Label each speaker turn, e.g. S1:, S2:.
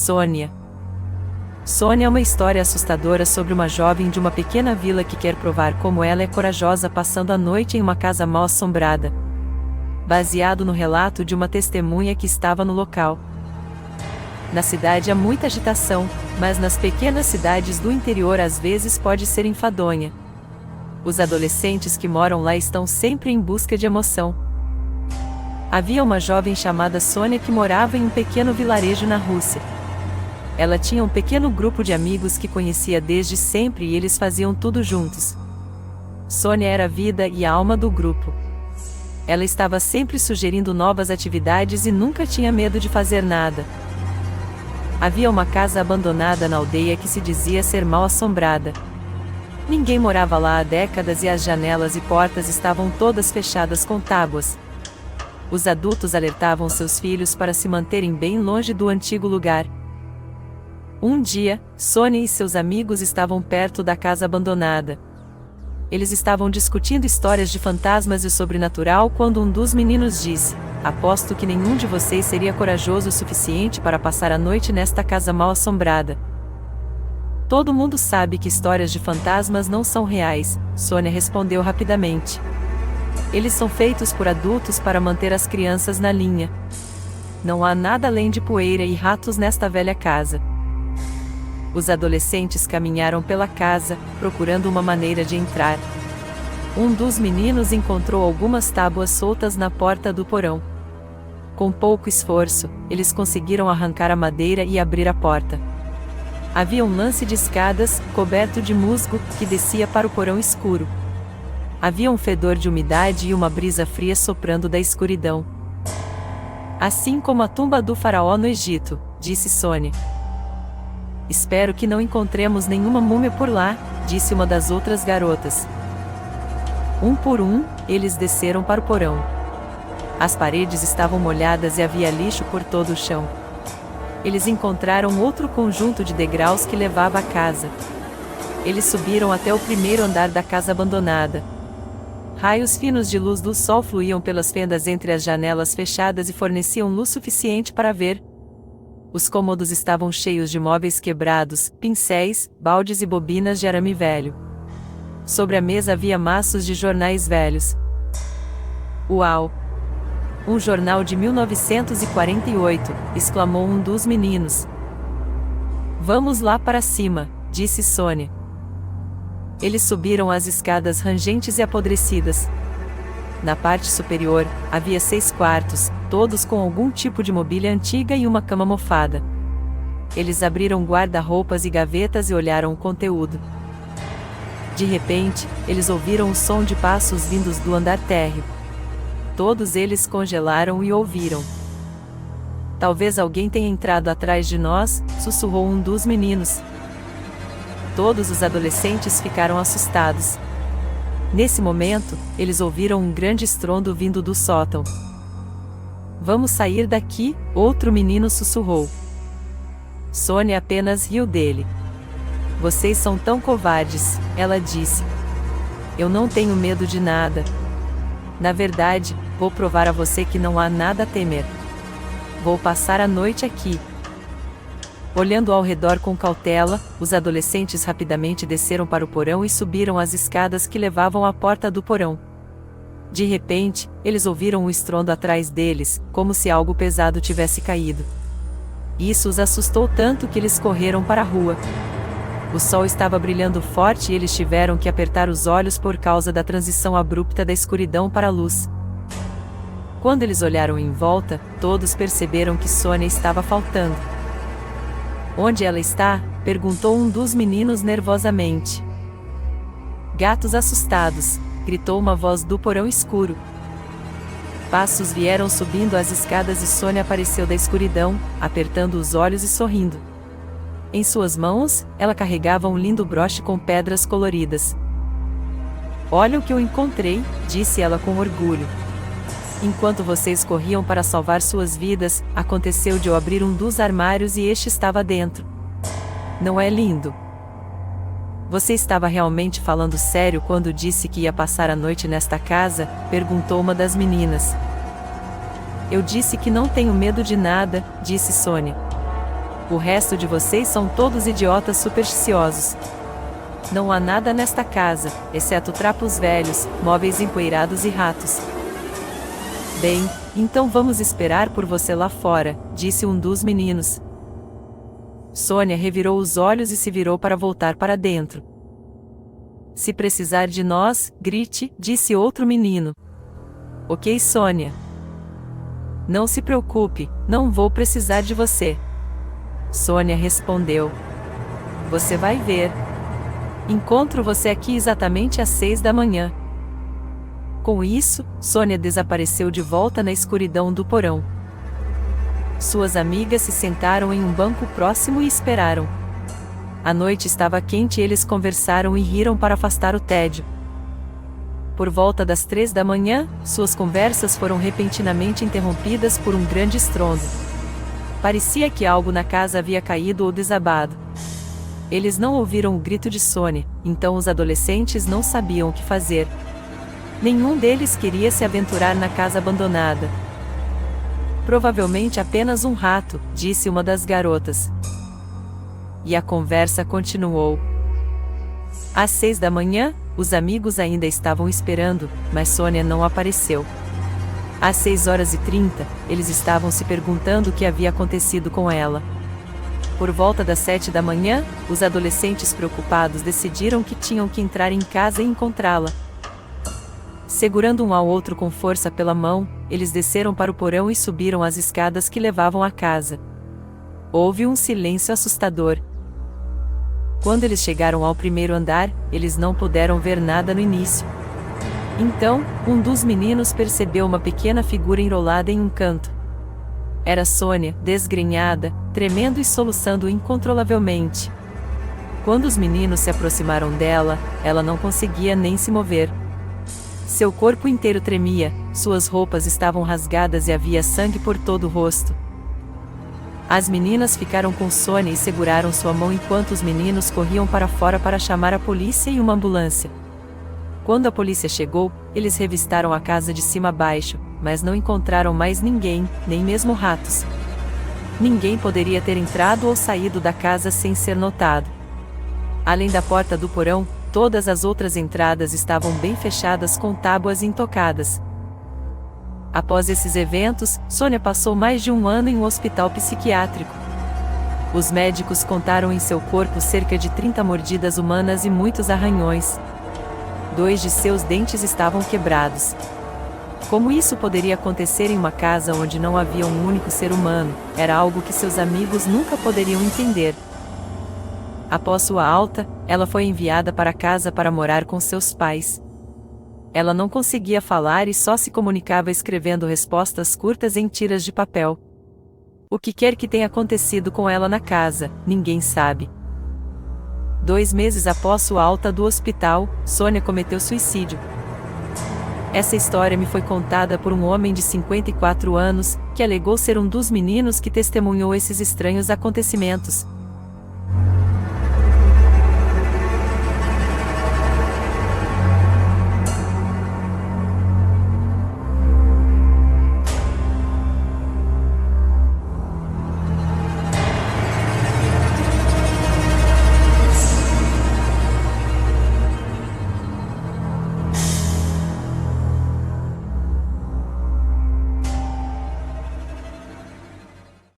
S1: Sônia. Sônia é uma história assustadora sobre uma jovem de uma pequena vila que quer provar como ela é corajosa passando a noite em uma casa mal assombrada. Baseado no relato de uma testemunha que estava no local. Na cidade há muita agitação, mas nas pequenas cidades do interior às vezes pode ser enfadonha. Os adolescentes que moram lá estão sempre em busca de emoção. Havia uma jovem chamada Sônia que morava em um pequeno vilarejo na Rússia. Ela tinha um pequeno grupo de amigos que conhecia desde sempre e eles faziam tudo juntos. Sônia era a vida e a alma do grupo. Ela estava sempre sugerindo novas atividades e nunca tinha medo de fazer nada. Havia uma casa abandonada na aldeia que se dizia ser mal assombrada. Ninguém morava lá há décadas e as janelas e portas estavam todas fechadas com tábuas. Os adultos alertavam seus filhos para se manterem bem longe do antigo lugar. Um dia, Sônia e seus amigos estavam perto da casa abandonada. Eles estavam discutindo histórias de fantasmas e o sobrenatural quando um dos meninos disse: "Aposto que nenhum de vocês seria corajoso o suficiente para passar a noite nesta casa mal assombrada." "Todo mundo sabe que histórias de fantasmas não são reais", Sônia respondeu rapidamente. "Eles são feitos por adultos para manter as crianças na linha. Não há nada além de poeira e ratos nesta velha casa." Os adolescentes caminharam pela casa, procurando uma maneira de entrar. Um dos meninos encontrou algumas tábuas soltas na porta do porão. Com pouco esforço, eles conseguiram arrancar a madeira e abrir a porta. Havia um lance de escadas, coberto de musgo, que descia para o porão escuro. Havia um fedor de umidade e uma brisa fria soprando da escuridão. "Assim como a tumba do faraó no Egito", disse Sônia. "Espero que não encontremos nenhuma múmia por lá", disse uma das outras garotas. Um por um, eles desceram para o porão. As paredes estavam molhadas e havia lixo por todo o chão. Eles encontraram outro conjunto de degraus que levava à casa. Eles subiram até o primeiro andar da casa abandonada. Raios finos de luz do sol fluíam pelas fendas entre as janelas fechadas e forneciam luz suficiente para ver. Os cômodos estavam cheios de móveis quebrados, pincéis, baldes e bobinas de arame velho. Sobre a mesa havia maços de jornais velhos. "Uau! Um jornal de 1948", exclamou um dos meninos. "Vamos lá para cima", disse Sônia. Eles subiram as escadas rangentes e apodrecidas. Na parte superior, havia 6 quartos, todos com algum tipo de mobília antiga e uma cama mofada. Eles abriram guarda-roupas e gavetas e olharam o conteúdo. De repente, eles ouviram o som de passos vindos do andar térreo. Todos eles congelaram e ouviram. "Talvez alguém tenha entrado atrás de nós", sussurrou um dos meninos. Todos os adolescentes ficaram assustados. Nesse momento, eles ouviram um grande estrondo vindo do sótão. "Vamos sair daqui", outro menino sussurrou. Sônia apenas riu dele. "Vocês são tão covardes", ela disse. "Eu não tenho medo de nada. Na verdade, vou provar a você que não há nada a temer. Vou passar a noite aqui." Olhando ao redor com cautela, os adolescentes rapidamente desceram para o porão e subiram as escadas que levavam à porta do porão. De repente, eles ouviram um estrondo atrás deles, como se algo pesado tivesse caído. Isso os assustou tanto que eles correram para a rua. O sol estava brilhando forte e eles tiveram que apertar os olhos por causa da transição abrupta da escuridão para a luz. Quando eles olharam em volta, todos perceberam que Sônia estava faltando. "Onde ela está?", perguntou um dos meninos nervosamente. "Gatos assustados", gritou uma voz do porão escuro. Passos vieram subindo as escadas e Sônia apareceu da escuridão, apertando os olhos e sorrindo. Em suas mãos, ela carregava um lindo broche com pedras coloridas. "Olha o que eu encontrei", disse ela com orgulho. "Enquanto vocês corriam para salvar suas vidas, aconteceu de eu abrir um dos armários e este estava dentro. Não é lindo?" "Você estava realmente falando sério quando disse que ia passar a noite nesta casa?", perguntou uma das meninas. "Eu disse que não tenho medo de nada", disse Sônia. O resto de vocês são todos idiotas supersticiosos. Não há nada nesta casa, exceto trapos velhos, móveis empoeirados e ratos. Bem, então vamos esperar por você lá fora, disse um dos meninos. Sônia revirou os olhos e se virou para voltar para dentro. Se precisar de nós, grite, disse outro menino. Ok, Sônia. Não se preocupe, não vou precisar de você. Sônia respondeu. Você vai ver. Encontro você aqui exatamente às 6 da manhã. Com isso, Sônia desapareceu de volta na escuridão do porão. Suas amigas se sentaram em um banco próximo e esperaram. A noite estava quente e eles conversaram e riram para afastar o tédio. Por volta das 3 da manhã, suas conversas foram repentinamente interrompidas por um grande estrondo. Parecia que algo na casa havia caído ou desabado. Eles não ouviram o grito de Sônia, então os adolescentes não sabiam o que fazer. Nenhum deles queria se aventurar na casa abandonada. Provavelmente apenas um rato, disse uma das garotas. E a conversa continuou. Às 6 da manhã, os amigos ainda estavam esperando, mas Sônia não apareceu. Às 6h30, eles estavam se perguntando o que havia acontecido com ela. Por volta das 7 da manhã, os adolescentes preocupados decidiram que tinham que entrar em casa e encontrá-la. Segurando um ao outro com força pela mão, eles desceram para o porão e subiram as escadas que levavam à casa. Houve um silêncio assustador. Quando eles chegaram ao primeiro andar, eles não puderam ver nada no início. Então, um dos meninos percebeu uma pequena figura enrolada em um canto. Era Sônia, desgrenhada, tremendo e soluçando incontrolavelmente. Quando os meninos se aproximaram dela, ela não conseguia nem se mover. Seu corpo inteiro tremia, suas roupas estavam rasgadas e havia sangue por todo o rosto. As meninas ficaram com Sônia e seguraram sua mão enquanto os meninos corriam para fora para chamar a polícia e uma ambulância. Quando a polícia chegou, eles revistaram a casa de cima a baixo, mas não encontraram mais ninguém, nem mesmo ratos. Ninguém poderia ter entrado ou saído da casa sem ser notado. Além da porta do porão, todas as outras entradas estavam bem fechadas com tábuas intocadas. Após esses eventos, Sônia passou mais de um ano em um hospital psiquiátrico. Os médicos contaram em seu corpo cerca de 30 mordidas humanas e muitos arranhões. 2 de seus dentes estavam quebrados. Como isso poderia acontecer em uma casa onde não havia um único ser humano, era algo que seus amigos nunca poderiam entender. Após sua alta, ela foi enviada para casa para morar com seus pais. Ela não conseguia falar e só se comunicava escrevendo respostas curtas em tiras de papel. O que quer que tenha acontecido com ela na casa, ninguém sabe. 2 meses após sua alta do hospital, Sônia cometeu suicídio. Essa história me foi contada por um homem de 54 anos, que alegou ser um dos meninos que testemunhou esses estranhos acontecimentos.